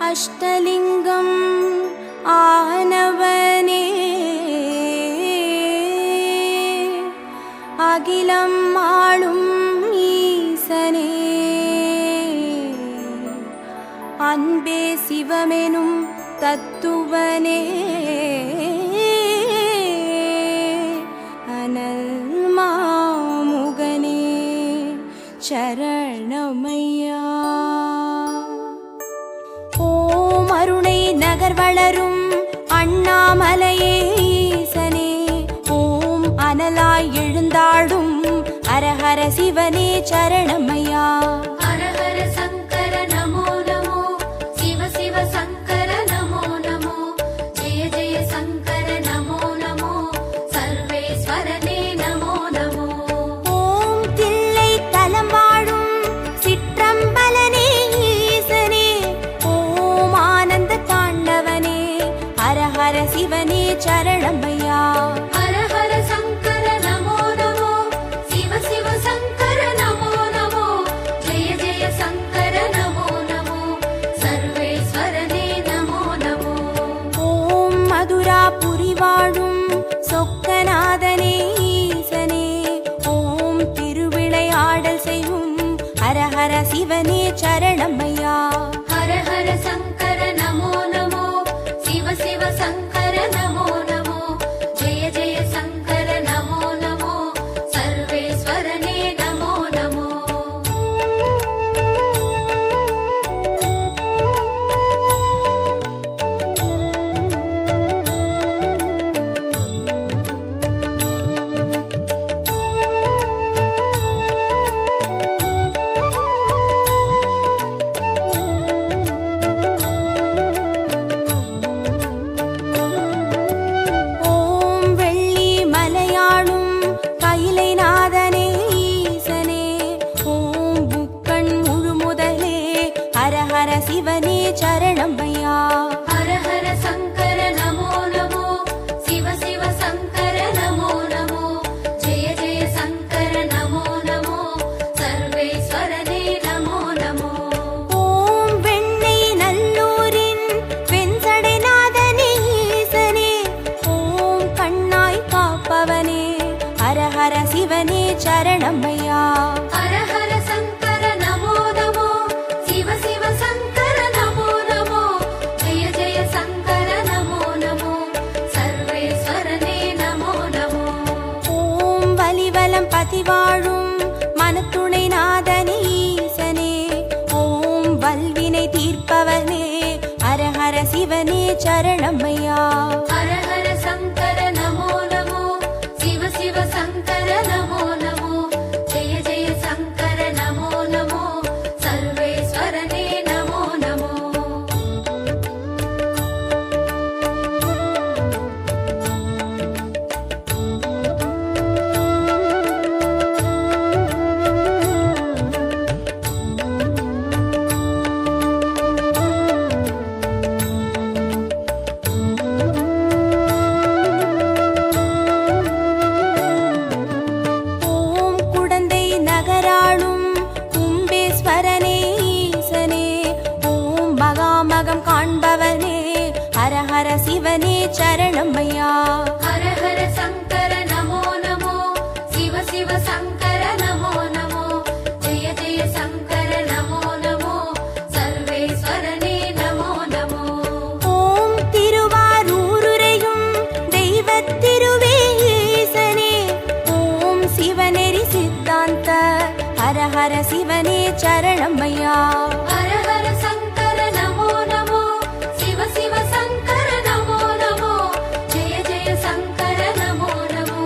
அஷ்டலிங்கம் ஆனவனே அகிலம் ஆளும் ஈசனே அன்பே சிவமெனும் தத்துவனே அனல் மாமுகனே சரணமையா. ஓம் அருணை நகர் வளரும் அண்ணாமலையே ஈசனே ஓம் அனலாய் எழுந்தாடும் ஹரஹர சிவனே சரணமையா. ஹரஹர சங்கர நமோ நமோ சிவ சிவ சங்கர நமோ நமோ ஜெய ஜெய சங்கர நமோ நமோ சர்வேஸ்வரனே நமோ நமோ. ஓம் தில்லை தலம் வாழும் சிற்றம்பலனே ஈசனே ஓம் ஆனந்த தாண்டவனே ஹரஹர சிவனே சரணமையா. ஹரஹர சங்கர நமோ நமோ சிவ சிவ சங்கர நமோ நமோ ஜெய ஜெய சங்கர நமோ நமோ சர்வேஸ்வரனே நமோ நமோ. ஓம் மதுராபுரி வாழும் சொக்கநாதனே ஈசனே ஓம் திருவிளையாடல் செய்யும் ஹரஹர சிவனே சரணமையா. ஹரஹர சங்கர நமோ நமோ சிவ சிவ சங்கர நமோ நமோ ஜெய ஜெய சங்கர நமோ நமோ சர்வேஸ்வரனே நமோ நமோ. ஓம் வெள்ளி மலையாளும் கைலைநாதனே ஈசனே ஓம் புக்கண் முழுமுதலே ஹரஹர சிவனே சரணமையா. ஹரஹர சங்கர நமோ நமோ சிவ சிவ சங்கர நமோ நமோ ஜெய ஜெய சங்கர நமோ நமோ சர்வேஸ்வரனே நமோ நமோ. ஓம் வெண்ணை நல்லூரின் வெண்சடைநாதனே ஈசனே ஓம் கண்ணாய் காப்பவனே ஹரஹர சிவனே சரணமையா. ஹரஹர சங்கர நமோ நமோ சிவ சிவ சங்கர நமோ நமோ ஜெய ஜெய சங்கர நமோ நமோ சர்வேஸ்வரனே நமோ நமோ. ஓம் வலிவலம் பதிவாழும் மனத்துணை நாதனே ஈசனே ஓம் வல்வினை தீர்ப்பவனே ஹரஹர சிவனே சரணமையா. ஹரஹர சங்கர நமோ நமோ சிவ சிவ சங்கர நமோ நமோ ஜெய ஜெய சங்கர நமோ நமோ சர்வேஸ்வரனே நமோ நமோ. ஓம் குடந்தை நகராளும் கும்பேஸ்வரனே ஈசனே ஓம் மகாமகம் காண்பவனே ஹரஹர சிவனே சரணமையா. ஹரஹர சங்கர நமோ நமோ சிவ சிவ சங்கர நமோ நமோ ஜெய ஜெய சங்கர நமோ நமோ சர்வேஸ்வரனே நமோ நமோ. ஓம் திருவாரூருரையும் தெய்வத் திருவே ஈசனே ஓம் சிவநெறி சித்தாந்த ஹரஹர சிவனே சரணமையா. ஹரஹர சங்கர நமோ நமோ சிவ சிவ சங்கர நமோ நமோ ஜெய ஜெய சங்கர நமோ நமோ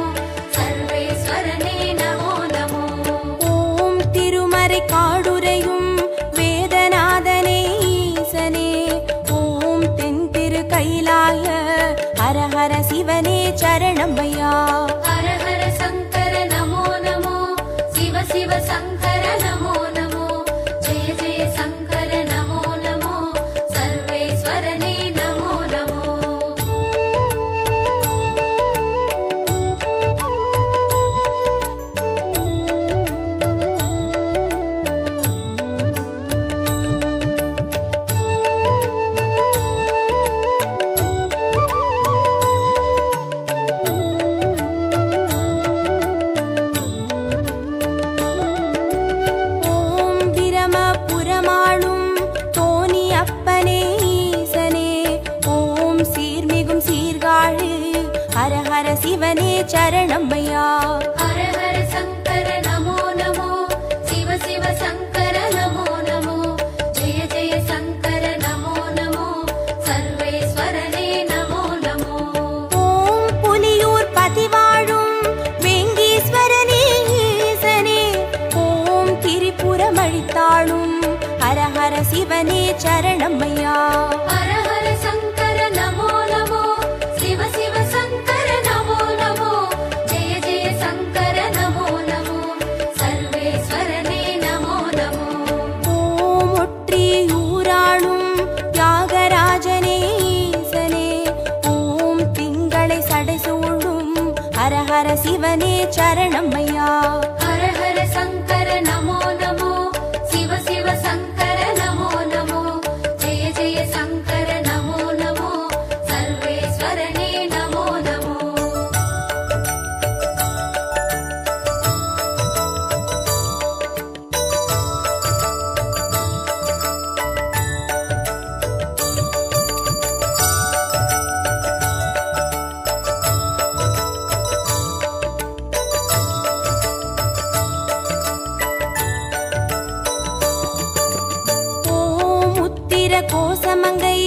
சர்வேஸ்வரனே நமோ நமோ. ஓம் திருமறை காடுரையும் வேதநாதனே ஈசனே ஓம் தென் திரு கைலாய ஹரஹர சிவனே சரணமையா. ஹரஹர சங்கர நமோ நமோ சிவ சிவ சங்கர நமோ நமோ ஜெய ஜெய சங்கர நமோ நமோ சர்வேஸ்வரனே நமோ நமோ. புறமாளும் தோணி அப்பனே ஈசனே ஓம் சீர்மிகும் சீர்காழு ஹர ஹர சிவனே சரணம்மையா. ஹர ஹர சங்கர நமோ நமோ சிவ சிவ சங்கர நமோ நமோ ஜெய ஜெய சங்கர நமோ நமோ சர்வேஸ்வரனே நமோ நமோ. ஓம் புலியூர் பதிவாழும் வேங்கீஸ்வரனே ஈசனே ஓம் திரிபுரமழித்தாளும் ஹர ஹர சிவனே சரணம்மையா. ஹர ஹர சங்கர நமோ நமோ சிவ சிவ சங்கர நமோ நமோ ஜெய ஜெய சங்கர நமோ நமோ சர்வேஸ்வரனே நமோ நமோ. ஓம் ஒற்றியூராளும் தியாகராஜனே ஈசனே ஓம் திங்களை சடைசூழும் ஹர ஹர சிவனே சரணம்மையா. ஹர ஹர சங்கர நமோ நமோ சிவ சிவ சங்கர நமோ நமோ ஜெய ஜெய சங்கர நமோ நமோ சர்வேஸ்வரனே நமோ நமோ. ஓம் உத்திர கோசமங்கை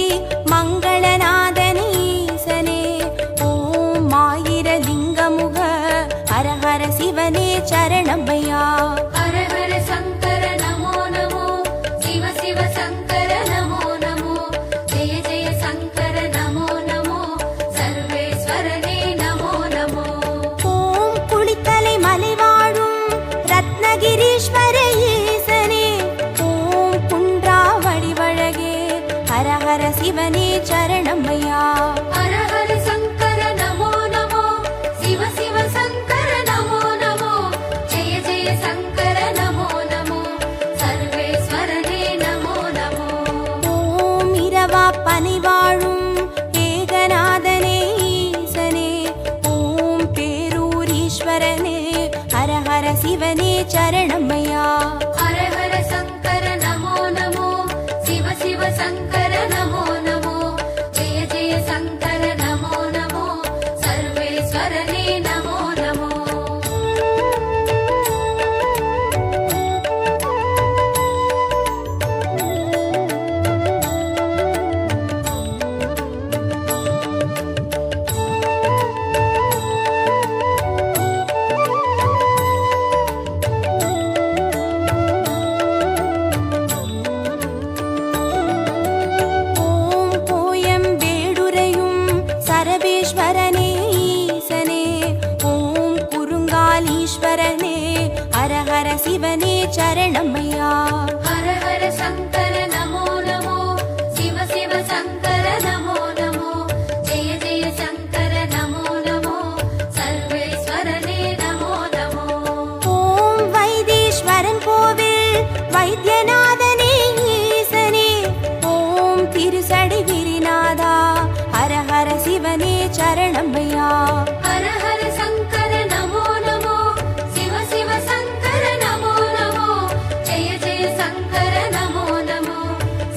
மங்களநாதனே ஈசனே ஓம் ஆயிர லிங்கமுக ஹர ஹர சிவனே சரணம்மையா. ஹர ஹர சங்கர நமோ நமோ சிவ சிவ சங்கர நமோ நமோ ஜெய ஜெய சங்கர நமோ நமோ சர்வேஸ்வரனே நமோ நமோ. ஓம் குளித்தலை மலை வாழும் ரத்னகிரீஸ்வர ஈசனே ஓம் குன்றா வடிவழகே ஹர ஹர சிவனே சரணம்மையா. ஹர ஹர சங்கர நமோ நமோ சிவ சிவ சங்கர நமோ நமோ ஜெய ஜெய சங்கர நமோ நமோ சர்வேஸ்வரனே நமோ நமோ. ஓம் இரவா பனி வாழும் ஏகநாதனே ஈசனே ஓம் பேரூரீஸ்வரனே ஹர ஹர சிவனே சரணம்மையா. ஹர ஹர சங்கர நமோ நமோ சிவ சிவ சங்கர நமோ நமோ ஜெய ஜெய சங்கர நமோ நமோ சர்வேஸ்வரனே நமோ நமோ. ஓம் கோயம் வேடுரையும் சரபேஸ்வரனே ஈசனே ஓம் குறுங்காலீஸ்வரனே ஹர ஹர சிவனே சரணம்மையா. ஹர ஹர சங்கர நமோ நமோ சிவ சிவ சங்கர நமோ நமோ ஜெய ஜெய சங்கர நமோ நமோ சர்வேஸ்வரனே நமோ நமோ. ஓம் வைத்தீஸ்வரன் கோவில் வைத்தியநாதனே ஈசனே ஓம் திருசடி கிரிநாதா ஹர ஹர சிவனே சரணம்மையா. ஹர ஹர சங்கர நமோ நமோ சிவ சிவ சங்கர நமோ நமோ ஜெய ஜெய சங்கர நமோ நமோ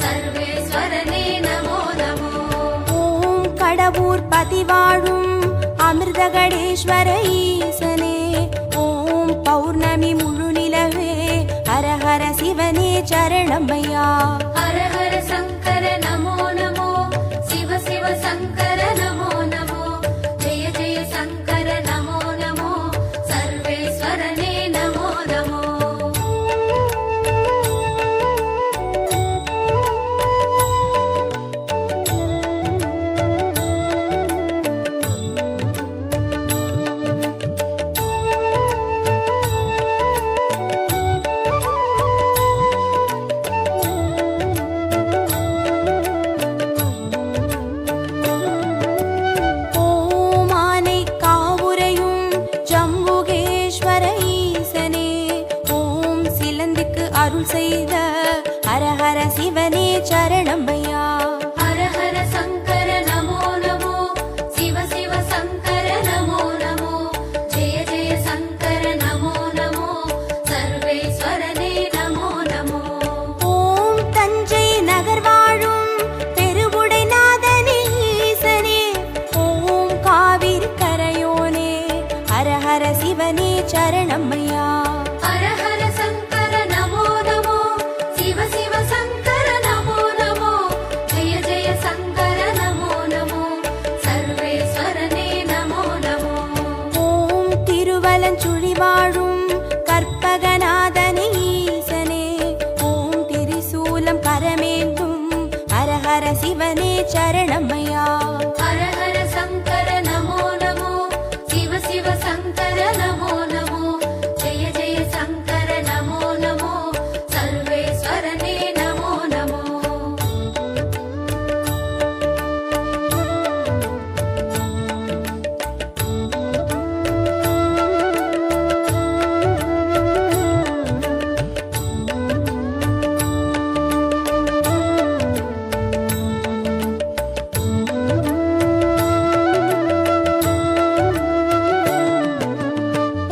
சர்வேஸ்வரனே நமோ நமோ. ஓம் கடவுர் பதிவாழும் அமிர்தகடேஸ்வர ஈசனே ஓம் பௌர்ணமி முழு நிலவே ஹர ஹர சிவனே சரணம்மையா. ஹர ஹர சங்கர நமோ நமோ சிவ சிவ சங்கர நமோ நமோ ஜெய ஜெய சங்கர நமோ நமோ சர்வேஸ்வரனே நமோ நமோ. ஓம் ஆனை காவுரையும் ஜம்புகேஸ்வர ஈசனே ஓம் சிலந்திக்கு அருள் செய்த ஹர ஹர சிவனே சரணம்மையா. ஹர ஹர சங்கர நமோ நமோ சிவ சிவ சங்கர நமோ நமோ ஜெய ஜெய சங்கர நமோ நமோ சர்வேஸ்வரனே நமோ நமோ. ஓம் சரணமையா. ஹர ஹர சங்கர நமோ நமோ, சிவ சிவ சங்கர நமோ நமோ, ஜெய ஜெய சங்கர நமோ நமோ, சர்வேஸ்வரனே நமோ நமோ.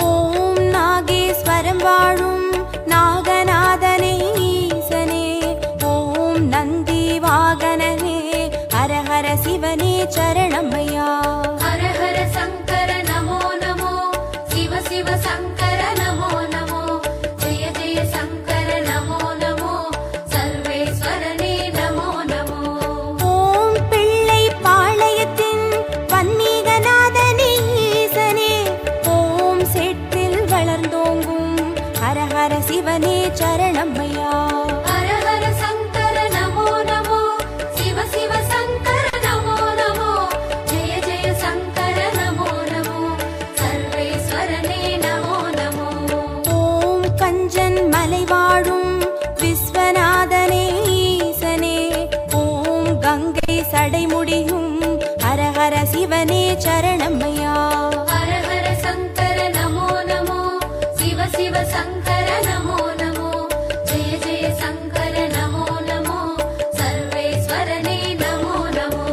ஓம் நாகேஸ்வரம் வாழும் நாகநாதனே ஈசனே, ஓம் நந்தி வாகனனே, ஹர ஹர சிவனே சரணமையா. ஹர ஹர சங்கர நமோ நமோ, சிவ சிவ சங்கர நமோ நமோ, ஜெய ஜெய சங்கர நமோ நமோ, சர்வேஸ்வரனே நமோ நமோ. ஓம் பிள்ளை பாளையத்தின் வன்மீகநாதனே ஈசனே, ஓம் சேற்றில் வளர்ந்தோங்கும் ஹர ஹர சிவனே சரணமையா. ஹர ஹர சங்கர நமோ நமோ, சிவ சிவ சங்கர நமோ நமோ, ஜெய ஜெய சங்கர நமோ நமோ, சர்வேஸ்வரனே நமோ நமோ. ஓம் கஞ்சன் மலை வாழும் விஸ்வநாதனே ஈசனே, ஓம் கங்கை சடைமுடியும் ஹர ஹர சிவனே சரணமையா. ஹர ஹர சங்கர நமோ நமோ, சிவ சிவ சங்கர நமோ நமோ, ஜெய ஜெய சங்கர நமோ நமோ, சர்வேஸ்வரனே நமோ நமோ.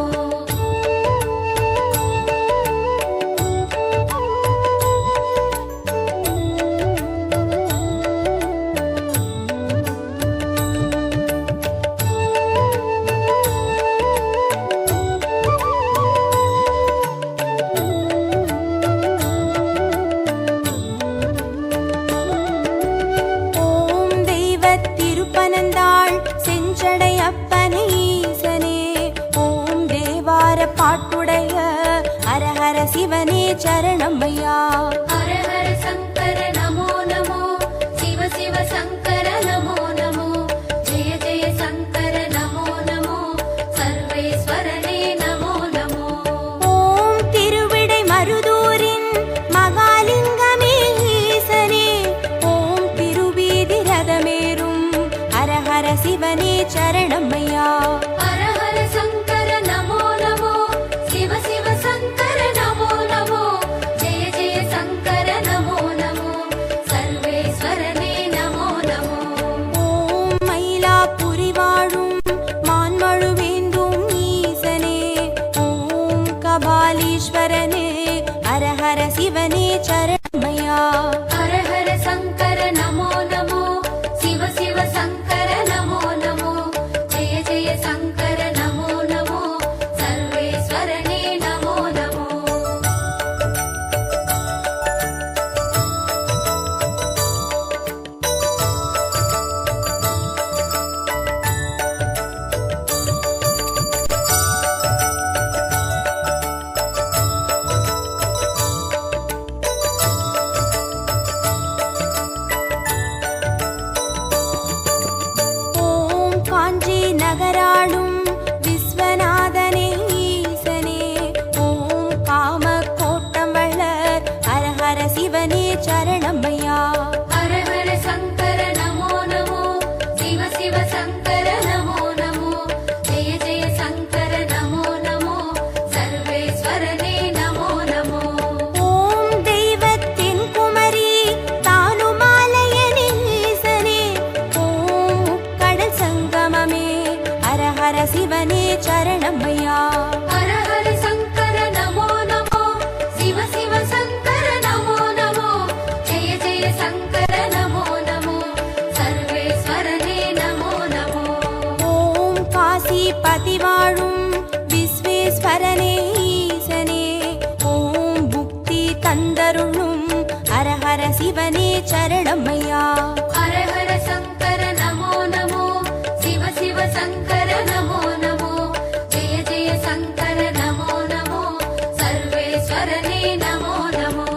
ஓம் தெய்வத் திருப்பனந்தாள் செஞ்சடை அப்பனே ஈசனே, ஓம் தேவார பாட்டுடைய ஹர ஹர சிவனே சரணமையா. ஹர ஹர சங்கர நமோ நமோ, சிவ சிவ சங்கர நமோ நமோ, ஜெய ஜெய சங்கர நமோ நமோ, சர்வேஸ்வரனே நமோ நமோ. ஓம் திருவிடை மருதூரின் மகாலிங்கமே ஈசனே, ஓம் திருவீதி ரதமேறும் ஹர ஹர சிவனே சரணமையா. ஹர ஹர சங்கர நமோ நமோ, சிவ சிவ சங்கர நமோ நமோ, ஜெய ஜெய சங்கர நமோ நமோ, சர்வேஸ்வரனே நமோ நமோ. ஓம் மயிலாப்புரி வாழும் மான்மழுவேந்தும் ஈசனே, ஓம் கபாலீஸ்வரனே, ஹர ஹர சிவனே சரணமையா. ஹர ஹர சங்கர நமோ நமோ, சிவ சிவ சங்கர நமோ நமோ, ஜெய ஜெய சங்கர நமோ நமோ, சர்வேஸ்வரனே நமோ நமோ. ஓம் காஞ்சி நகராளும் விஸ்வநாதனே ஈசனே, ஓம் காம கோட்டம் வளர் ஹர ஹர சிவனே சரணமையா. ஹர ஹர சங்கர நமோ நமோ, சிவ சிவ சங்கர நமோ நமோ, ஜெய ஜெய சங்கர நமோ நமோ, சர்வேஸ்வரனே நமோ நமோ. ஓம் தெய்வத்தின் குமரி தானுமாலயனே ஈசனே, ஓம் முக்கடல் சங்கமமே ஹர ஹர சிவனே சரணமையா. ஹர ஹர சங்கர நமோ நமோ, சிவ சிவ சங்கர நமோ நமோ, ஜெய ஜெய சங்கர நமோ நமோ, சர்வேஸ்வரனே நமோ நமோ. ஓம் காசிபதி வாழும் விஸ்வேஸ்வரனே ஈசனே, ஓம் புக்தி தந்தருளும் ஹர ஹர சிவனே சரணமையா. ஹர ஹர சங்கர நமோ நமோ, சிவ சிவ சங்கர நமோ நமோ, ஜெய ஜெய சங்கர நமோ நமோ, சர்வேஸ்வரனே நமோ நமோ.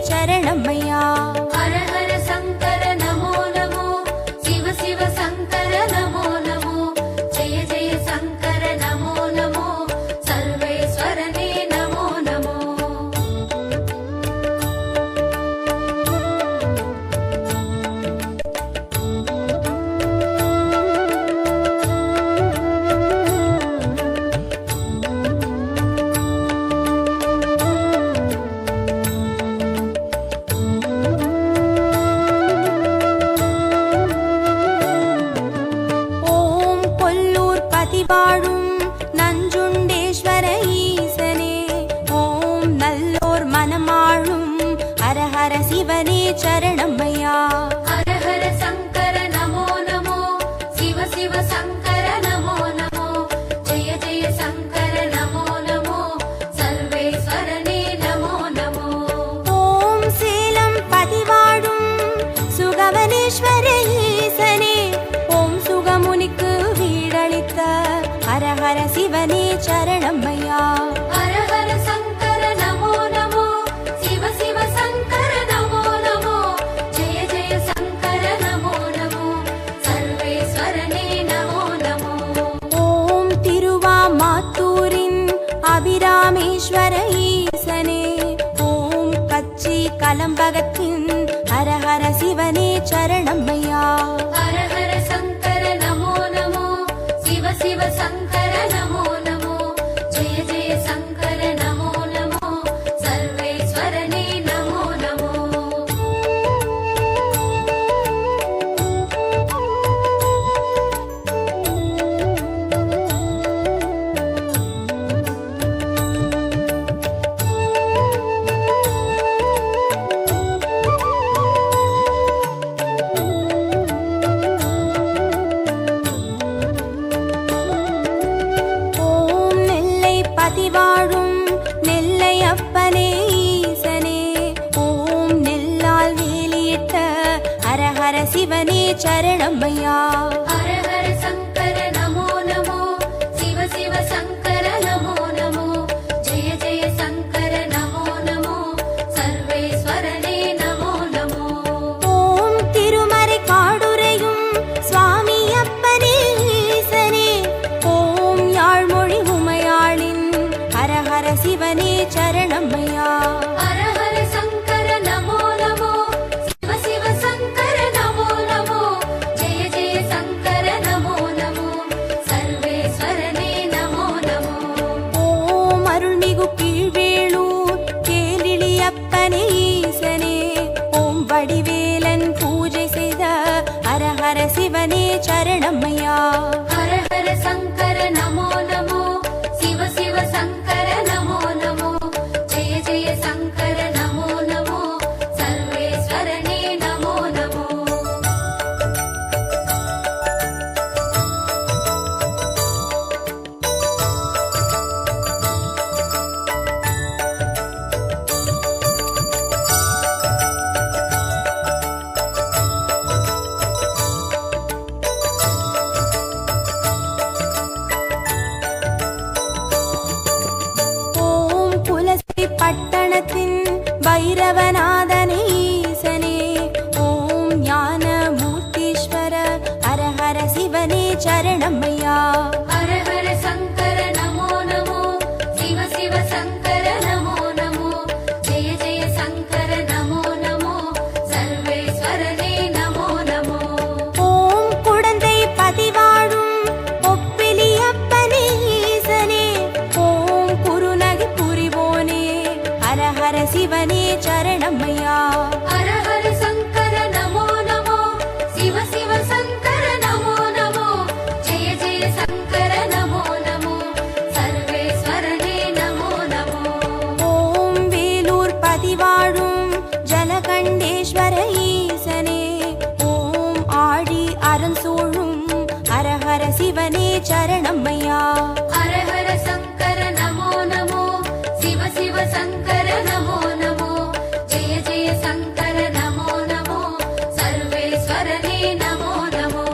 சரணமையா. ஹர ஹர சங்கர நமோ நமோ, சிவ சிவ சங்கர நமோ நமோ, ஜெய ஜெய சங்கர நமோ நமோ, சர்வேஸ்வரனே நமோ நமோ. ஓம் கொல்லூர் பதிவாழும் நஞ்சுண்டேஸ்வர ஈசனே, ஓம் நல்லோர் மனமாளும் ஹர ஹர சிவனே சரணமையா. ஹர ஹர சங்கர நமோ நமோ, சிவ சிவ சங்கர நமோ நமோ, ஜெய ஜெய சங்கர நமோ நமோ, சர்வேஸ்வரனே நமோ நமோ. ஓம் சேலம் பதிவாழும் சுகவனேஸ்வர ஈசனே, ஓம் சுகமுனிக்கு வீடளித்த ஹர ஹர சிவனே சரணமையா. ஹர ஹர சங்கர நமோ நமோ, சிவ சிவ சங்கர நமோ நமோ, ஜெய ஜெய சங்கர நமோ நமோ, சர்வேஸ்வரனே நமோ நமோ. ஓம் திருவாமாத்தூரின் அபிராமேஸ்வர ஈசனே, ஓம் கச்சி கலம்பகத்தின் ஹர ஹர சிவனே சரணமையா. ஹர ஹர சங்கர நமோ நமோ, சிவ சிவ சங்கர நமோ நமோ, ஜெய ஜெய சங்கர நமோ நமோ, சர்வேஸ்வரனே நமோ நமோ. ஓம் நெல்லை பதிவாழும் நெல்லை அப்பனே ஈசனே, ஓம் நெல்லால் வேலியிட்ட ஹர ஹர சிவனே சரணமையா. ஹர ஹர சங்கர நமோ நமோ, சிவ சிவ சங்கர நமோ நமோ, ஜெய ஜெய சங்கர நமோ நமோ, சர்வேஸ்வரனே நமோ நமோ. ஓம் திருமறை காடுரையும் சுவாமி அப்பனே ஈசனே, ஓம் யாழ்மொழி உமையாளின் ஹர ஹர சிவனே சரணமையா. ஹர ஹர சங்கர நமோ நமோ, சிவ சிவ சங்கர நமோ நமோ, ஜெய ஜெய சங்கர நமோ நமோ, சர்வேஸ்வரனே நமோ நமோ. ஓம் அருள்மிகு கீழ்வேளூர் கேளிழி அப்பனே ஈசனே, ஓம் வடிவேலன் பூஜை செய்த ஹர ஹர சிவனே சரணமையா. ஹர ஹர சங்கர நமோ நமோ, சிவ சிவ சங்கர நமோ நமோ, ஜெய ஜெய சங்கர நமோ நமோ, சர்வேஸ்வரனே நமோ நமோ. ஓம் குலசை பட்டணத்தின் பைரவநாதனே ஈசனே, ஓம் ஞான மூர்த்தீஸ்வர ஹர ஹர சிவனே சரணமையா. ஹர ஹர சங்கர நமோ நமோ, சிவ சிவ சங்கர நமோ நமோ, ஜெய ஜெய சங்கர நமோ நமோ, சர்வேஸ்வரனே நமோ நமோ. ஓம் குடந்தை பதிவாழும் ஒப்பிலி அப்பனே ஈசனே, ஓம் குருநகை புரிவோனே ஹர ஹர சிவனே சரணமையா. ஹர ஹர சங்கர நமோ நமோ, சிவ சிவ சங்கர நமோ நமோ, ஜெய ஜெய சங்கர நமோ நமோ, சர்வேஸ்வரனே நமோ நமோ. ஓம் வேலூர் பதிவாழும் ஜலகண்டேஸ்வர ஈசனே, ஓம் ஆழி அரண்சூழும் ஹர ஹர சிவனே சரணமையா. ஹர ஹர சங்கர நமோ நமோ, சிவ சிவ சங்கர நமோ நமோ, ஜெய ஜெய சங்கர நமோ நமோ, சர்வேஸ்வரனே நமோ நமோ.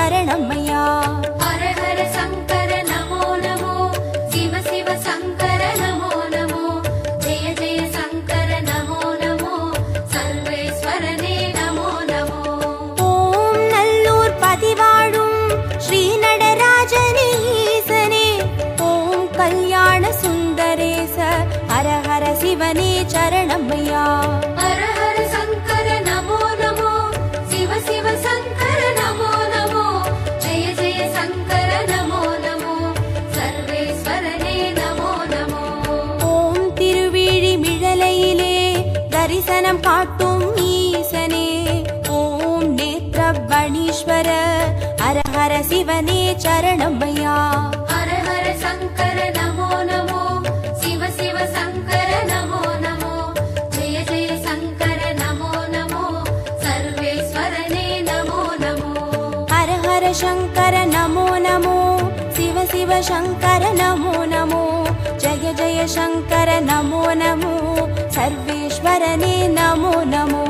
சரணமையா. ஹர ஹர சங்கர நமோ நமோ, சிவ சிவ சங்கர நமோ நமோ, ஜெய ஜெய சங்கர நமோ நமோ, சர்வேஸ்வரனே நமோ நமோ. ஓம் நல்லூர் பதிவாழும் ஸ்ரீ நடராஜனே ஈசனே, ஓம் கல்யாண சுந்தரேச ஹர ஹர சிவனே சரணமையா. ஹர ஹர சங்கர நமோ நமோ, சிவ சிவ சங்கர நமோ நமோ, ஜெய ஜெய சங்கர நமோ நமோ, சர்வேஸ்வரனே நமோ நமோ. ஓம் திருவிழிமிழலையிலே தரிசனம் காட்டும் ஈசனே, ஓம் நேத்ரபணீஸ்வர ஹர ஹர சிவனே சரணமையா. ஹர ஹர சங்கர நமோ நமோ, சிவ சிவ சங்கர நமோ நமோ, ஜெய ஜெய சங்கர நமோ நமோ, சர்வேஸ்வரனே நமோ நமோ. ஹர ஹர சங்கர நமோ நமோ, சிவ சிவ சங்கர நமோ நமோ, ஜெய ஜெய சங்கர நமோ நமோ, சர்வேஸ்வரனே நமோ நமோ.